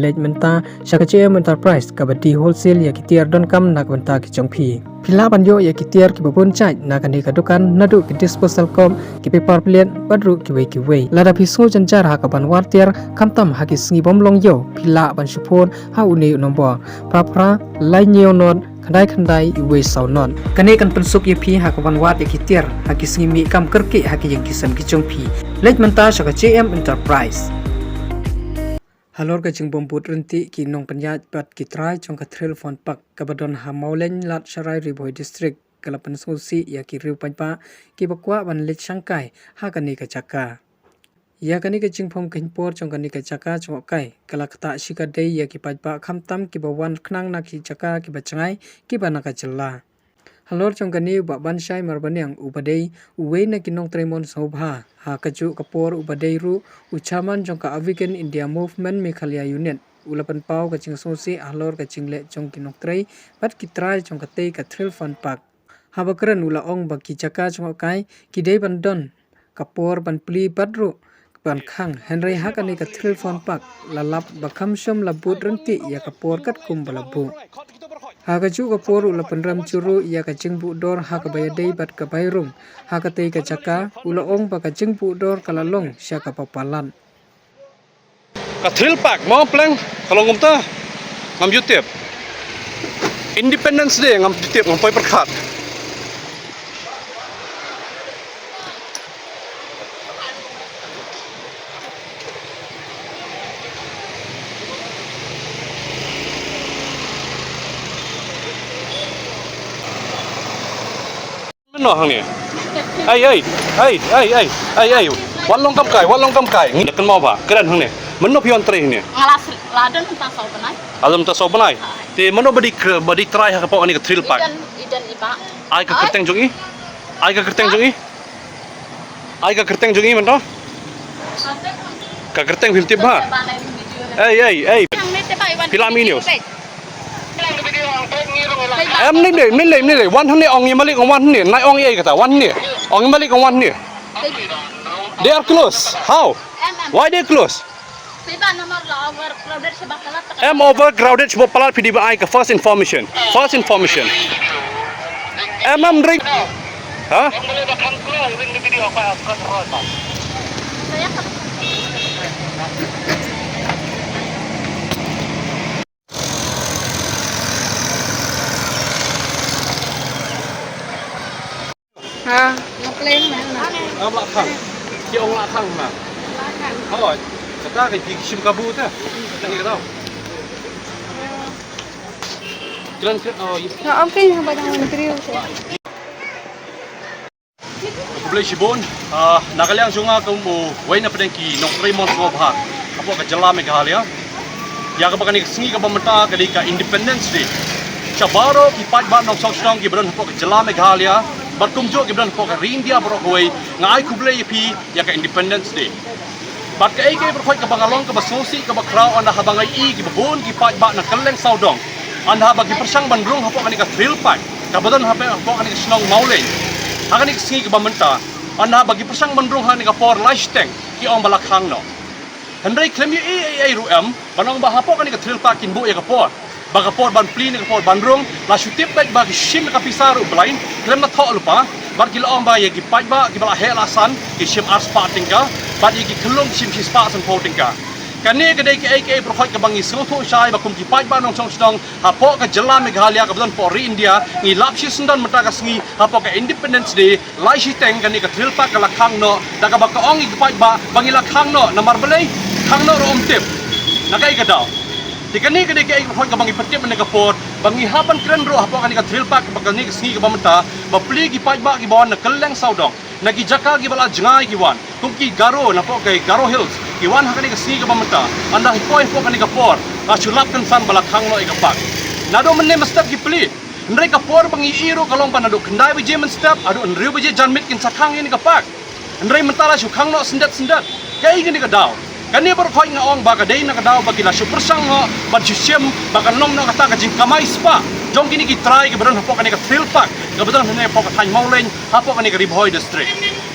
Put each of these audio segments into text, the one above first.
lej menta syakache enterprise kabadi wholesale ya kitiar don kam nak menta ki chongphi phila banjo ya kitiar ki babon chai nakani kadukan nadu ki disposal kom ki paper plate badru ki wei lada phisngo janjar ha kaban wartiar kamtam ha ki sngi bomlong yo phila ban supon ha uni nombo prapra lai nyeonon khandai iwe saunon kane kan pensuk ye phi ha kaban wat ye kitiar ha ki sngi mi kam kerki ha ki yang kisam ki chongphi lej menta syakache enterprise halor ka jing bombut renti ki nong panyat pat ki trai chong ka thrill phone pak kabadon ha maulen lat sharai riboi district kalapan sosi ya ki riu panpa ki bakwa ban lech sangkai ha kani ka chaka ya kani ka jing phom kin por chong kani ka chaka chong kai kalakta shika dei ya ki panpa khamtam ki bawan khnang na ki chaka ki bachangai ki banaka challa halor chong kani ba banshai marbanyang ubadei uwe na kinong tremon sobha ha kaju kapor ubadei ru uchaman chong ka Avigan India Movement Meghalaya Unit ulapan pau ka ching sosi halor ka chingle chong kinong trei pat kitrai chong ka tei ka thrill fun park habakran ula ong ba ki chaka chong kai ki dei bandon kapor ban pli badru ban khang henry hakani ka thrill fun park lalap bakham shom labut renti ya kapor kat kum balabu haga ju kapor ula penram churu ya ka jingbu dor ha ka bayadei bat ka bayrum ha ka tei ka chaka ula ong ba ka jingbu dor kalalong sya ka papalan ka thrill park mau pleng kalong umta ngam youtube Independence Day ngam youtube ngam poi perkhat no hang ni ai wan long kam kai ngi kan mau ba keren hang ni meno pion tre ni ngalas ladan ta sau benai alam ta so banai te meno badi try ha pa ani ka thrill park idan iba ai ka kerteng jongi ai ka kerteng jongi meno ka kerteng film tip ha ai filami news em ni wan hang ni ong ni malik ong wan ni nai ong ai kata wan ni ong ni malik ong wan ni they are close how why they close I'm overcrowded sebab palat pidi ba ai ka first information ring ha ngapleng am la khang ki ong la khang ma thôi kata ka ji sim kabu ta kata ni tau jalan ke okay hamba dang negeri Kublai Shibon nakalyang sunga kumbu wai na pedeng ki nong Raymond Sobha apo ka jala Meghalaya ya ka bakani singi ka pamenta ka di ka Independence Day Chabaro ki patba nong song ki bron apo ka jala Meghalaya berkumjo ki bron apo ka India bro koi ngai kublai pi ya ka Independence Day bat ka ai berkhoi ka bangalong ka basosi ka bakrau anda habangai i ki babon ki patba na kaleng saudong anda bagi persang bandrung apo ka ni ka thrill park ka badan apo ka ni ka snong mauleng hakani singi ka bamenta anda bagi persang bandrung hani ka por lifestyle ki ong balakhang no hendrai klem ye ai ruam banong ba hapo kani ka thrill park kin bu ya ka por baga por ban pli ni ka por bandrung la shutip baik bagi shim ka pisaru blain klem na tho lupa bar ki ong ba ye ki pai ba ki bala helasan ki shim ars patingka bat ye ki klum shim shi spa san potingka kane ka dei ki ai prokhoi ka bangi sotho shai ba kum ki pai ba nong chong chong hapo ka jala Meghalaya ka badan por India ngi lapsi sundan mata ka singi hapo ka Independence Day lai shi teng kani ka thrill park ka lakhang no daga ba ka ong ki pai ba bangi lakhang no na marbelai khang no rom tip nakai ka daw tikani ka dei ki ai prokhoi ka bangi petip ne ka por bangi hapan kren ro hapo kani ka thrill park ba ka ni singi ka bamta ba pli ki pai ba ki bawan na kaleng saudong nagi jaka ki bala jangai ki wan kumki garo na po kay Garo Hills ki wan hakani ka singi ka bamta anda hipoi po kani ka por asulap kan san bala khang no igapak nado menne mastap ki pli ndre ka por bangi iro kalong panado kendai bije men step adu nriu bije janmit kin sakhang ni ka pak ndre mentala su khang no sendat kai gini ka daw kani ber khoi nga ong ba ka dei na ka daw bagi la super sang no ba jisem ba ka nong no kata ka jing kamai spa jong kini ki try ke beron hapo kani ka thrill park ka beron ne po ka thai mauleng hapo kani ka Ribhoi district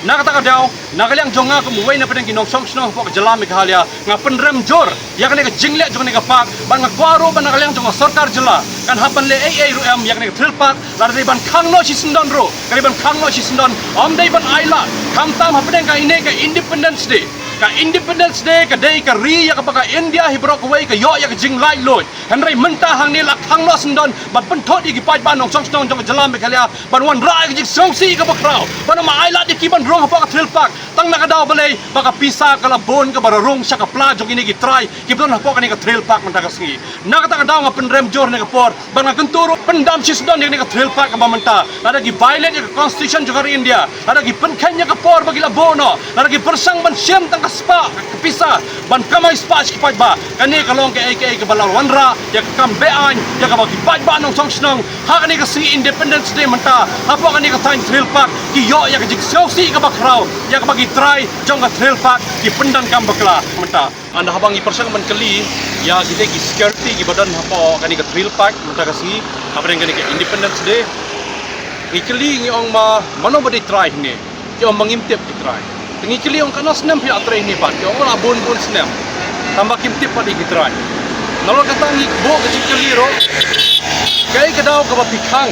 nakataka daw nakaliang jonga kumuway na padang kinong sno po kajala Meghalaya nga penrem jor ya kan ka jingle jong ka pak ban nga kwaro ban nakaliang jonga sarkar jala kan hapan le ai ru ya kan thrill park la dai ban khangno si sindon ro kan ban khangno si sindon om dai ban aila kam tam hapan ka ine ka Independence Day ka Independence Day ka day ka ri ya ka baka India hibrok away ka yo ya ka jinglai loy henry mentah hang ni la khangno sindon ban penthot igi pai ban nong song song jong jala Meghalaya ban wan ra ka jing song si ka bakrao ban ma aila di kiban rong ha thrill park tang nakadaw balay baka pisa kalabon ka bararong sa kapla jong ini gitry kibon ha po ka thrill park man tagasngi nakataka daw nga penrem jor ni ka por ban nga kenturo pendam sisdon ni ka thrill park ka mamanta ada gi violate ka constitution jong India ada gi penkanya ka por bagi labono ada gi persang ban siem tang ka spa ka pisa ban kamay spa ki ba kani kalong ka aka ka balal wanra ya ka kambean ya ka bagi ba nong song snong ha kani ka si Independence Day manta ha po kani ka time thrill park ki yo ya ka jig si ka bakraw ya ka bagi try jong ka thrill park ki pendan kam bakla menta anda habang ipersang man kali ya kita ki security ki badan hapo kani ka thrill park menta kasi apa kani ka Independence Day ikeli ngi ong mano badi try ni ki ong mangimtip ki try tengi keli ong kanos nem pi atre ni pat ki ong la bun snem tambah kimtip padi ki try nalo kata ngi bo ka keli ro kai ka daw ka bapikang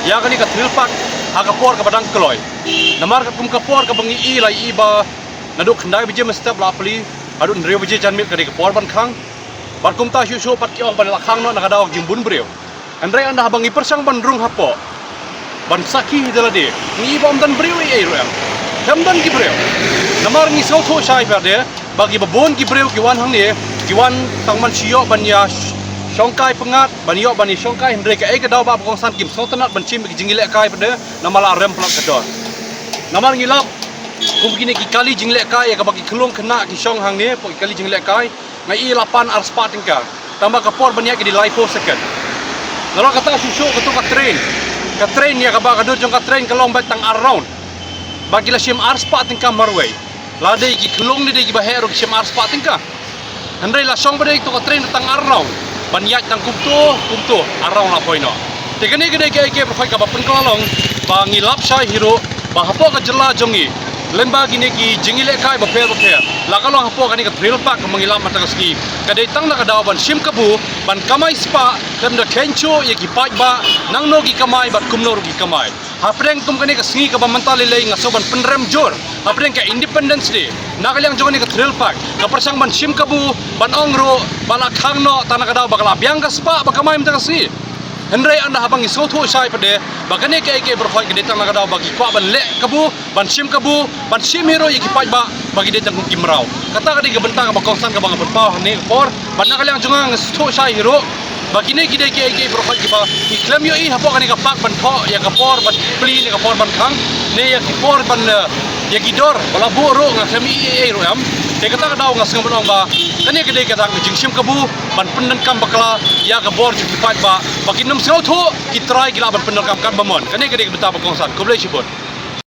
ya kani ka thrill park agapor ka badang kloy namar ka kum kapor ka bangi i lai iba naduk khandai bije mestap la pli adu nrio bije janmit ka de kapor ban khang bar kum ta shu pat ki ong ban la khang no nakadaw jing bun breu andre anda habangi persang ban rung hapo ban saki dalade ni bom dan breu ai ro am kamdan ki breu namar ni so tho sai perde bagi babon ki breu ki wan hang ni ki wan tangman siyo ban ya Songkai pengat banyo bani songkai hendre ka ai ka daw ba kongsan kim so tanat ban chim ki jingle kai pada namala rem plak kador namar ngilap kum kini ki kali jingle kai ka bagi kelung kena ki song hang ni po kali jingle kai ngai i lapan ar spa tingka tambah ka por banyak di lipo second nalo kata susu ketu ka train ya ka ba ka dur jong ka train kalong ba tang around bagi la sim ar spa tingka marway la dei ki kelung ni dei ki ba hero ki sim ar spa tingka hendre la song ba dei to ka train tang around banyak tang kumtu arang la poino tekani gede ke profai ka bapen kalong bangilap sai hero ba hapo ka jela jongi lemba gini ki jingile kai ba pel la kalong hapo kani ka thrill park mangilap mata ski kadai tang na kadaw ban sim kabu ban kamai spa kem da kencho ye ki pai ba nang no ki kamai bat kumno ki kamai hapreng kum kani ka singi ka ba mentali lei ngaso ban penrem jor hapreng ka Independence Day nakaliang jong ni ka thrill park ka persang ban sim kabu ban ongro bala khangno tanah kadaw bakala biang ka spa ba kamai mata kasi hendrai anda habang iso tho sai pade bagane ke berkhoi ke detang kadaw bagi kwa ban le kabu ban sim hero ye ki pai ba bagi detang kum kimrau kata kadi ke bentang ba kongsan ka bang berpau ni por ban nakaliang jong tho sai hero bagi ni kide ke berkhoi ki ba iklam yo i hapo kani ka pak ban tho ya ka por ban pli ni ka por ban khang ne ya ki por ban ya gidor bala boro nga kami ro am te kata daw nga sing bonong ba kani kede kata jing sim kabu ban pendan kam bakla ya ka bor ki pat ba bagi nam so tho ki try gila ban pendan kam kan bamon kani kede beta ba kongsan ko blai sibot